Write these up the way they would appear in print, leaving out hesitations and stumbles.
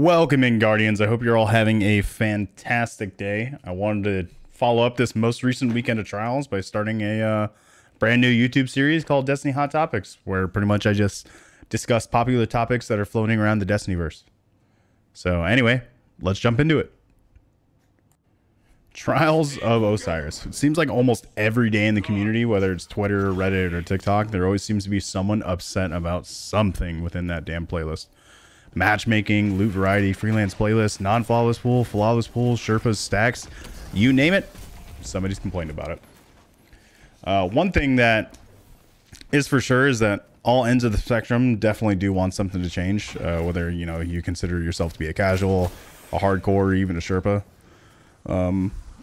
Welcome in, Guardians. I hope you're all having a fantastic day. I wanted to follow up this most recent weekend of Trials by starting a brand new YouTube series called Destiny Hot Topics, where pretty much I just discuss popular topics that are floating around the Destinyverse. So anyway, let's jump into it. Trials of Osiris. It seems like almost every day in the community, whether it's Twitter, Reddit, or TikTok, there always seems to be someone upset about something within that damn playlist. Matchmaking, loot variety, freelance playlist, non-flawless pool, flawless pool, Sherpas, stacks, you name it, somebody's complained about it. One thing that is for sure is that all ends of the spectrum definitely do want something to change, whether you consider yourself to be a casual, a hardcore, or even a Sherpa.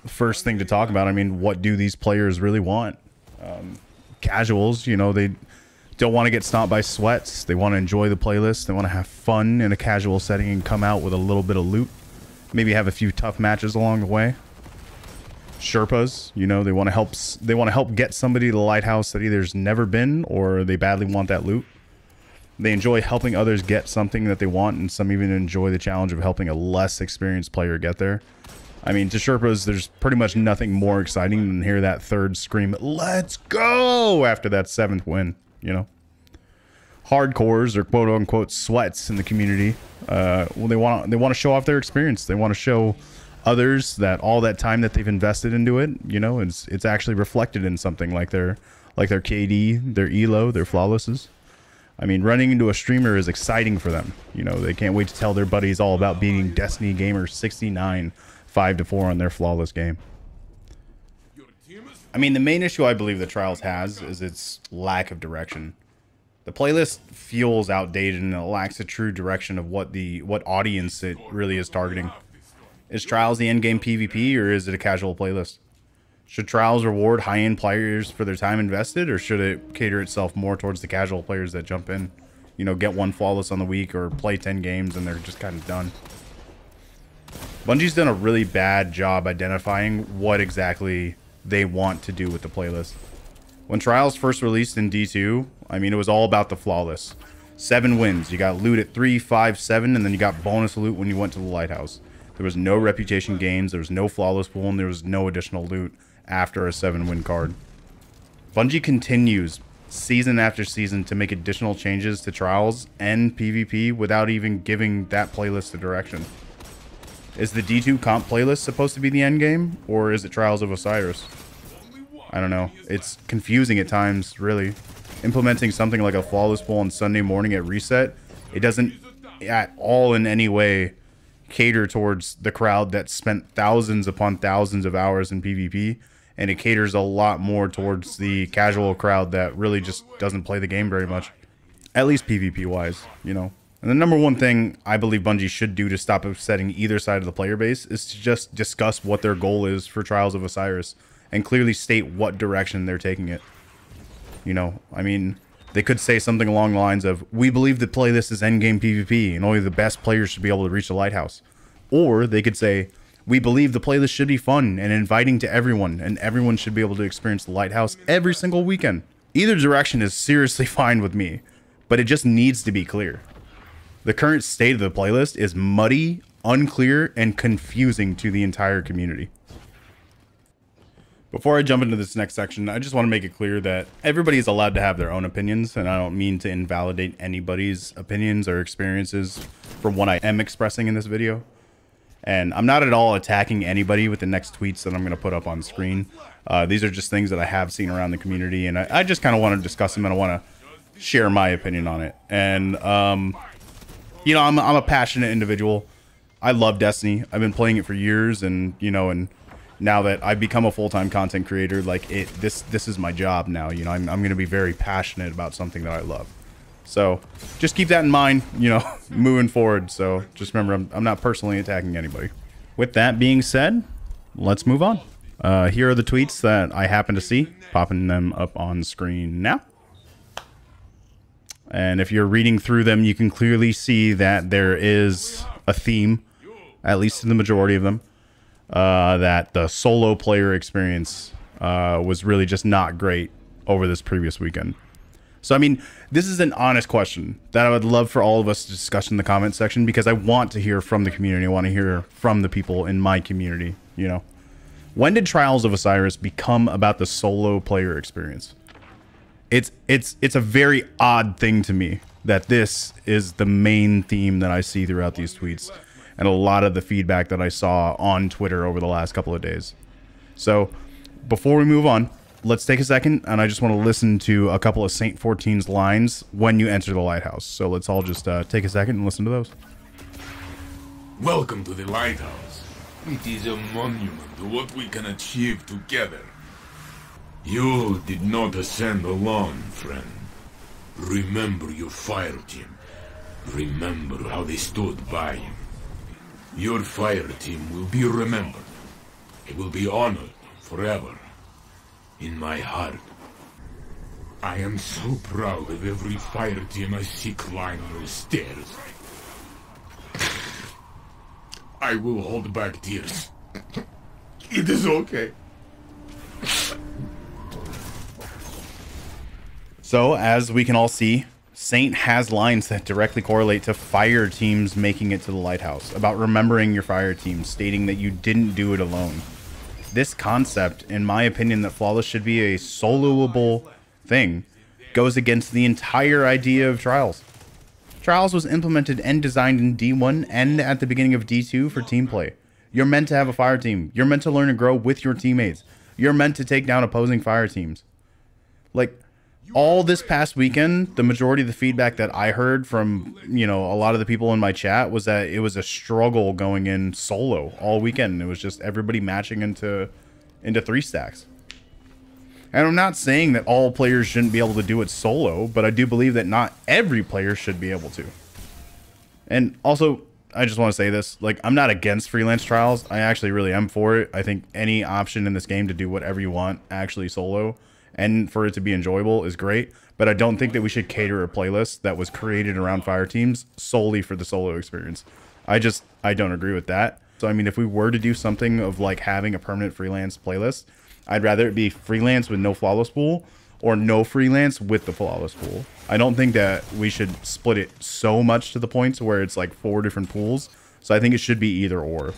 First thing to talk about, I mean, what do these players really want? Casuals, they don't want to get stomped by sweats. They want to enjoy the playlist. They want to have fun in a casual setting and come out with a little bit of loot. Maybe have a few tough matches along the way. Sherpas, they want to help get somebody to the lighthouse that either's never been or they badly want that loot. They enjoy helping others get something that they want, and some even enjoy the challenge of helping a less experienced player get there. I mean, to Sherpas, there's pretty much nothing more exciting than hear that third scream, "Let's go!" after that seventh win. Hardcores, or quote unquote sweats in the community, well, they want to show off their experience. They want to show others that all that time that they've invested into it, it's actually reflected in something like their KD, their elo, their flawlesses. I mean, running into a streamer is exciting for them. They can't wait to tell their buddies all about beating Destiny Gamer 69 5-4 on their flawless game. I mean, the main issue I believe that Trials has is its lack of direction. The playlist feels outdated and it lacks a true direction of what audience it really is targeting. Is Trials the endgame PvP, or is it a casual playlist? Should Trials reward high-end players for their time invested, or should it cater itself more towards the casual players that jump in, get one flawless on the week or play 10 games and they're just kind of done? Bungie's done a really bad job identifying what exactly they want to do with the playlist. When Trials first released in D2, I mean, it was all about the flawless. 7 wins. You got loot at 3, 5, 7, and then you got bonus loot when you went to the lighthouse. There was no reputation gains, there was no flawless pool, and there was no additional loot after a 7-win card. Bungie continues season after season to make additional changes to Trials and PvP without even giving that playlist a direction. Is the D2 comp playlist supposed to be the end game, or is it Trials of Osiris? I don't know. It's confusing at times, really. Implementing something like a flawless pool on Sunday morning at reset, it doesn't at all in any way cater towards the crowd that spent thousands upon thousands of hours in PvP, and it caters a lot more towards the casual crowd that really just doesn't play the game very much, at least PvP wise, And the number one thing I believe Bungie should do to stop upsetting either side of the player base is to just discuss what their goal is for Trials of Osiris and clearly state what direction they're taking it. I mean, they could say something along the lines of, "We believe the playlist is endgame PvP and only the best players should be able to reach the lighthouse." Or they could say, "We believe the playlist should be fun and inviting to everyone, and everyone should be able to experience the lighthouse every single weekend." Either direction is seriously fine with me, but it just needs to be clear. The current state of the playlist is muddy, unclear, and confusing to the entire community. Before I jump into this next section, I just want to make it clear that everybody is allowed to have their own opinions, and I don't mean to invalidate anybody's opinions or experiences from what I am expressing in this video. And I'm not at all attacking anybody with the next tweets that I'm going to put up on screen. These are just things that I have seen around the community, and I just kind of want to discuss them, and I want to share my opinion on it. And, I'm a passionate individual. I love Destiny. I've been playing it for years, and, and now that I've become a full-time content creator, this is my job now. I'm going to be very passionate about something that I love. So just keep that in mind, moving forward. So just remember, I'm not personally attacking anybody. With that being said, let's move on. Here are the tweets that I happen to see, popping them up on screen now. And if you're reading through them, you can clearly see that there is a theme, at least in the majority of them. That the solo player experience was really just not great over this previous weekend. So, I mean, this is an honest question that I would love for all of us to discuss in the comment section, because I want to hear from the community. I want to hear from the people in my community, you know. When did Trials of Osiris become about the solo player experience? It's a very odd thing to me that this is the main theme that I see throughout these tweets and a lot of the feedback that I saw on Twitter over the last couple of days. So before we move on, let's take a second, and I just want to listen to a couple of Saint 14's lines when you enter the lighthouse. So let's all just take a second and listen to those. Welcome to the lighthouse. It is a monument to what we can achieve together. You did not ascend alone, friend. Remember your fire team. Remember how they stood by you. Your fire team will be remembered. It will be honored forever. In my heart. I am so proud of every fire team I see climb those stairs. I will hold back tears. It is okay. So, as we can all see, Saint has lines that directly correlate to fire teams making it to the lighthouse, about remembering your fire team, stating that you didn't do it alone. This concept, in my opinion, that Flawless should be a soloable thing, goes against the entire idea of Trials. Trials was implemented and designed in D1 and at the beginning of D2 for team play. You're meant to have a fire team. You're meant to learn and grow with your teammates. You're meant to take down opposing fire teams. Like, all this past weekend, the majority of the feedback that I heard from, you know, a lot of the people in my chat was that it was a struggle going in solo all weekend. It was just everybody matching into 3 stacks. And I'm not saying that all players shouldn't be able to do it solo, but I do believe that not every player should be able to. And also, I just want to say this, like, I'm not against freelance trials. I actually really am for it. I think any option in this game to do whatever you want actually solo and for it to be enjoyable is great, but I don't think that we should cater a playlist that was created around fire teams solely for the solo experience. I don't agree with that. So, I mean, if we were to do something of like having a permanent freelance playlist, I'd rather it be freelance with no flawless pool or no freelance with the flawless pool. I don't think that we should split it so much to the point where it's like 4 different pools. So I think it should be either or.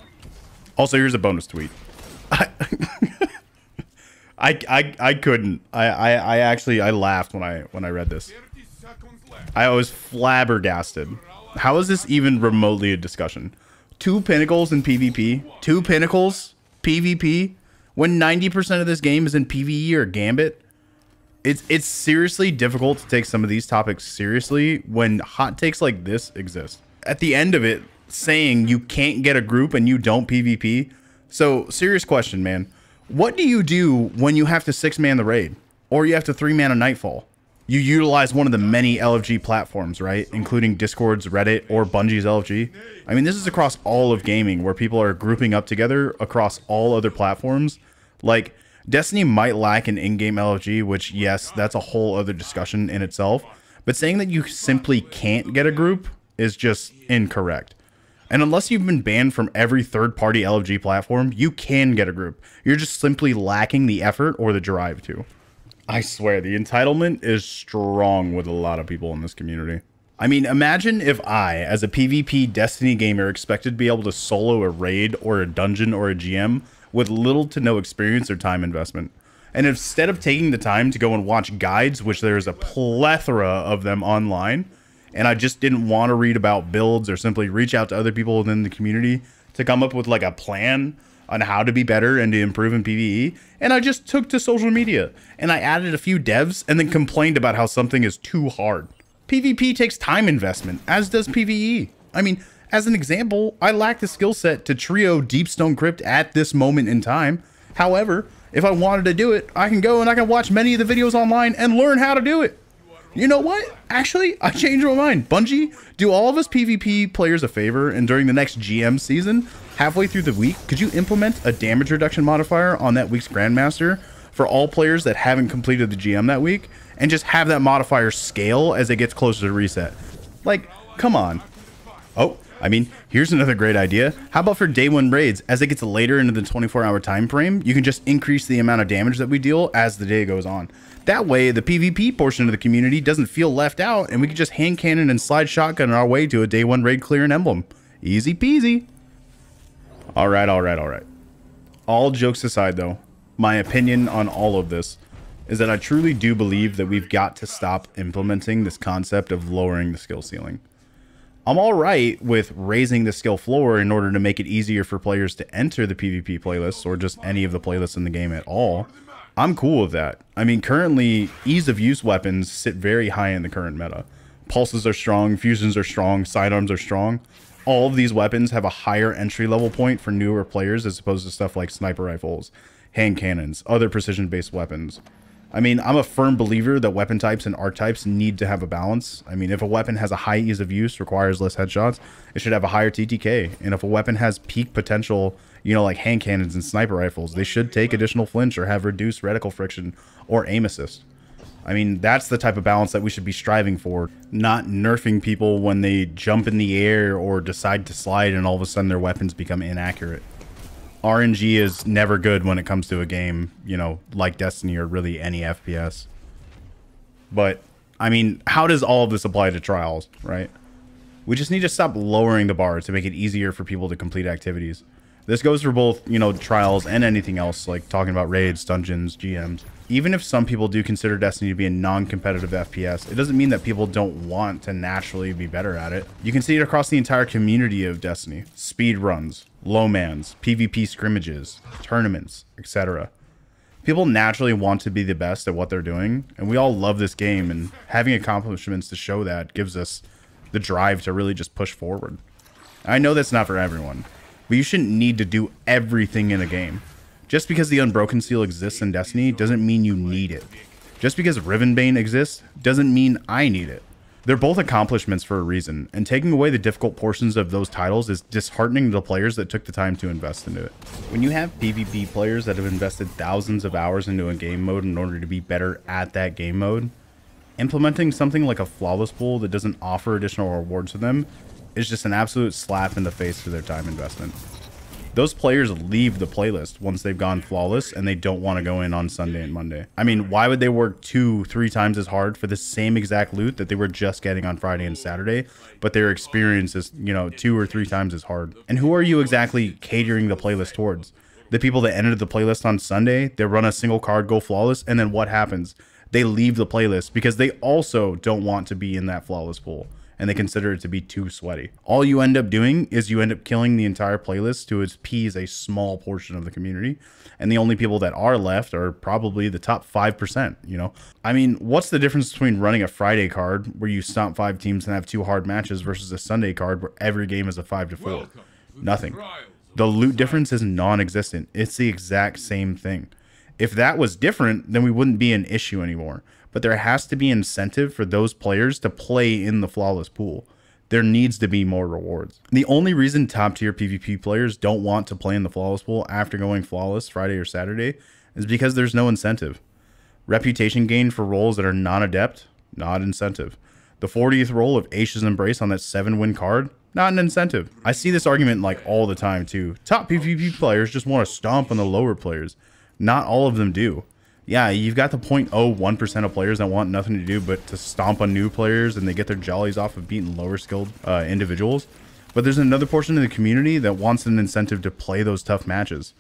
Also, here's a bonus tweet. I couldn't. I actually laughed when I read this. I was flabbergasted. How is this even remotely a discussion? 2 pinnacles in PvP, 2 pinnacles PvP, when 90% of this game is in PvE or Gambit. It's seriously difficult to take some of these topics seriously when hot takes like this exist. At the end of it, saying you can't get a group and you don't PvP. So, serious question, man. What do you do when you have to 6-man the raid? Or you have to 3-man a Nightfall? You utilize one of the many LFG platforms, right? Including Discord's, Reddit, or Bungie's LFG. I mean, this is across all of gaming where people are grouping up together across all other platforms. Like, Destiny might lack an in-game LFG, which, yes, that's a whole other discussion in itself. But saying that you simply can't get a group is just incorrect. And unless you've been banned from every third-party LFG platform, you can get a group. You're just simply lacking the effort or the drive to. I swear, the entitlement is strong with a lot of people in this community. I mean, imagine if I, as a PvP Destiny gamer, expected to be able to solo a raid or a dungeon or a GM with little to no experience or time investment. And instead of taking the time to go and watch guides, which there's a plethora of them online, and I just didn't want to read about builds or simply reach out to other people within the community to come up with like a plan on how to be better and to improve in PvE. And I just took to social media and I added a few devs and then complained about how something is too hard. PvP takes time investment, as does PvE. I mean, as an example, I lack the skill set to trio Deepstone Crypt at this moment in time. However, if I wanted to do it, I can go and I can watch many of the videos online and learn how to do it. You know what? Actually, I changed my mind. Bungie, do all of us PvP players a favor, and during the next GM season, halfway through the week, could you implement a damage reduction modifier on that week's Grandmaster for all players that haven't completed the GM that week, and just have that modifier scale as it gets closer to reset? Like, come on. Oh, I mean, here's another great idea. How about for day 1 raids, as it gets later into the 24-hour time frame, you can just increase the amount of damage that we deal as the day goes on. That way, the PvP portion of the community doesn't feel left out, and we can just hand cannon and slide shotgun our way to a day 1 raid clear and emblem. Easy peasy. All right. All jokes aside, though, my opinion on all of this is that I truly do believe that we've got to stop implementing this concept of lowering the skill ceiling. I'm all right with raising the skill floor in order to make it easier for players to enter the PvP playlists or just any of the playlists in the game at all. I'm cool with that. I mean, currently, ease of use weapons sit very high in the current meta. Pulses are strong, fusions are strong, sidearms are strong. All of these weapons have a higher entry level point for newer players as opposed to stuff like sniper rifles, hand cannons, other precision-based weapons. I mean, I'm a firm believer that weapon types and archetypes need to have a balance. I mean, if a weapon has a high ease of use, requires less headshots, it should have a higher TTK. And if a weapon has peak potential, you know, like hand cannons and sniper rifles, they should take additional flinch or have reduced reticle friction or aim assist. I mean, that's the type of balance that we should be striving for, not nerfing people when they jump in the air or decide to slide and all of a sudden their weapons become inaccurate. RNG is never good when it comes to a game, you know, like Destiny or really any FPS. But, I mean, how does all of this apply to Trials, right? We just need to stop lowering the bar to make it easier for people to complete activities. This goes for both, you know, Trials and anything else, like talking about raids, dungeons, GMs. Even if some people do consider Destiny to be a non-competitive FPS, it doesn't mean that people don't want to naturally be better at it. You can see it across the entire community of Destiny. Speed runs, low mans, PvP scrimmages, tournaments, etc. People naturally want to be the best at what they're doing, and we all love this game, and having accomplishments to show that gives us the drive to really just push forward. I know that's not for everyone, but you shouldn't need to do everything in a game. Just because the Unbroken Seal exists in Destiny doesn't mean you need it. Just because Rivenbane exists doesn't mean I need it. They're both accomplishments for a reason, and taking away the difficult portions of those titles is disheartening to the players that took the time to invest into it. When you have PvP players that have invested thousands of hours into a game mode in order to be better at that game mode, implementing something like a flawless pool that doesn't offer additional rewards to them is just an absolute slap in the face to their time investment. Those players leave the playlist once they've gone flawless and they don't want to go in on Sunday and Monday. I mean, why would they work 2-3 times as hard for the same exact loot that they were just getting on Friday and Saturday, but their experience is, you know, 2 or 3 times as hard? And who are you exactly catering the playlist towards? The people that entered the playlist on Sunday, they run a single card, go flawless, and then what happens? They leave the playlist because they also don't want to be in that flawless pool, and they consider it to be too sweaty. All you end up doing is you end up killing the entire playlist to appease a small portion of the community, and the only people that are left are probably the top 5%, you know? I mean, what's the difference between running a Friday card where you stomp 5 teams and have 2 hard matches versus a Sunday card where every game is a 5-4? Nothing. The loot difference is non-existent. It's the exact same thing. If that was different, then we wouldn't be an issue anymore. But there has to be incentive for those players to play in the flawless pool. There needs to be more rewards. The only reason top tier PvP players don't want to play in the flawless pool after going flawless Friday or Saturday is because there's no incentive. Reputation gain for roles that are non-adept, not incentive. The 40th role of Aish's Embrace on that 7-win card, not an incentive. I see this argument like all the time too. Top PvP players just want to stomp on the lower players. Not all of them do. Yeah, you've got the 0.01% of players that want nothing to do but to stomp on new players, and they get their jollies off of beating lower skilled individuals. But there's another portion of the community that wants an incentive to play those tough matches.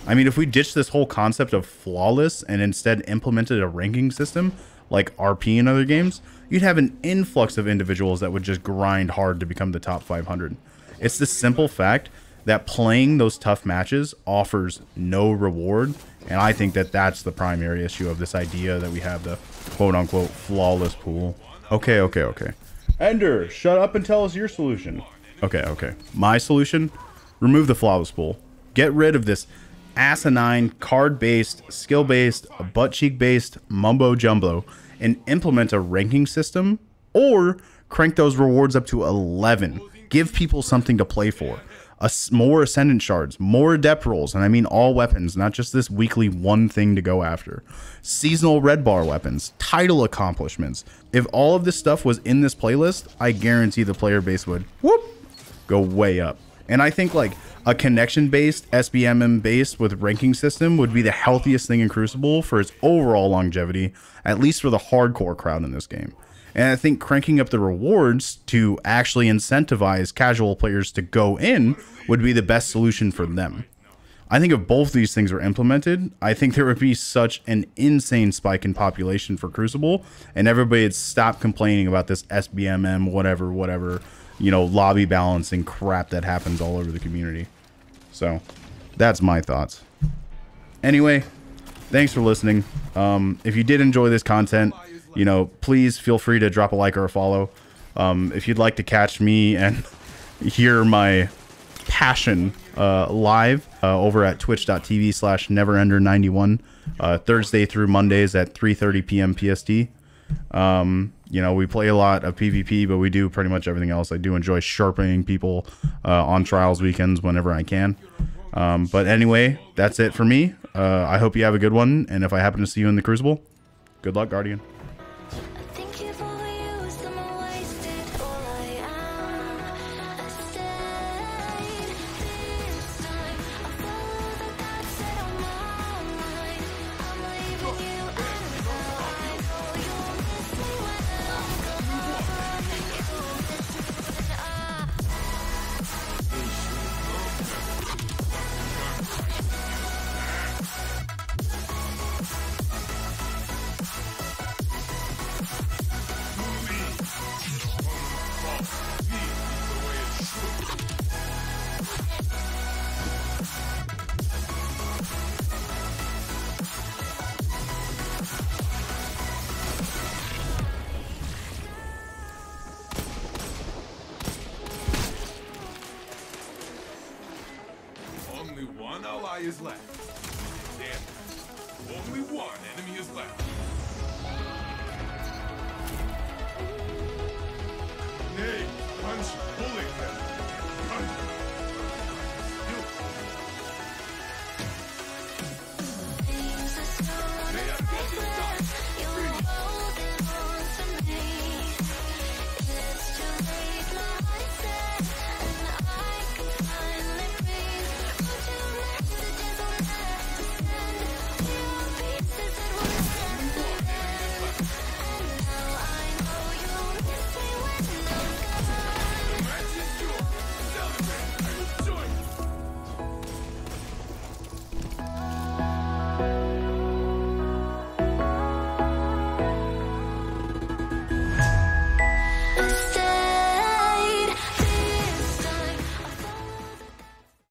I mean, if we ditched this whole concept of flawless and instead implemented a ranking system like RP in other games, you'd have an influx of individuals that would just grind hard to become the top 500. It's the simple fact that playing those tough matches offers no reward, and I think that that's the primary issue of this idea that we have the quote-unquote flawless pool. Okay. Ender, shut up and tell us your solution. Okay. My solution? Remove the flawless pool. Get rid of this asinine, card-based, skill-based, butt-cheek-based mumbo-jumbo, and implement a ranking system, or crank those rewards up to 11. Give people something to play for. More Ascendant Shards, more Adept rolls, and I mean all weapons, not just this weekly one thing to go after. Seasonal red bar weapons, title accomplishments. If all of this stuff was in this playlist, I guarantee the player base would, whoop, go way up. And I think like a connection-based, SBMM-based with ranking system would be the healthiest thing in Crucible for its overall longevity, at least for the hardcore crowd in this game. And I think cranking up the rewards to actually incentivize casual players to go in would be the best solution for them. I think if both these things were implemented, I think there would be such an insane spike in population for Crucible, and everybody would stop complaining about this SBMM, whatever, you know, lobby balancing crap that happens all over the community. So, that's my thoughts. Anyway, thanks for listening. If you did enjoy this content, you know, please feel free to drop a like or a follow. If you'd like to catch me and hear my passion live over at twitch.tv/neverender91 Thursday through Mondays at 3:30 p.m. PST. You know, we play a lot of PvP, but we do pretty much everything else. I do enjoy sharpening people on Trials weekends whenever I can. But anyway, that's it for me. I hope you have a good one, and if I happen to see you in the Crucible, good luck, Guardian. Only one ally is left. Damn. Only one enemy is left. Nay, punch, bullet him.